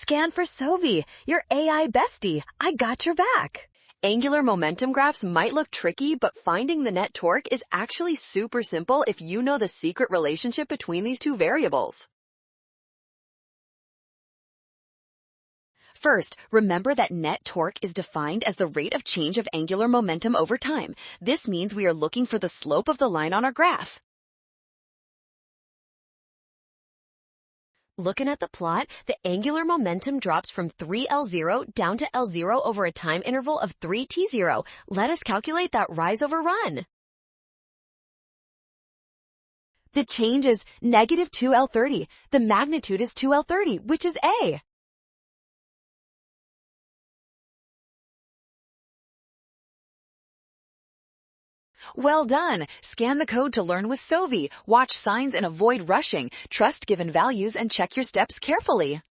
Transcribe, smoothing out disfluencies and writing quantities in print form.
Scan for Sovi, your AI bestie. I got your back. Angular momentum graphs might look tricky, but finding the net torque is actually super simple if you know the secret relationship between these two variables. First, remember that net torque is defined as the rate of change of angular momentum over time. This means we are looking for the slope of the line on our graph. Looking at the plot, the angular momentum drops from 3L0 down to L0 over a time interval of 3T0. Let us calculate that rise over run. The change is negative 2L30. The magnitude is 2L30, which is A. Well done! Scan the code to learn with Sovi. Watch signs and avoid rushing. Trust given values and check your steps carefully.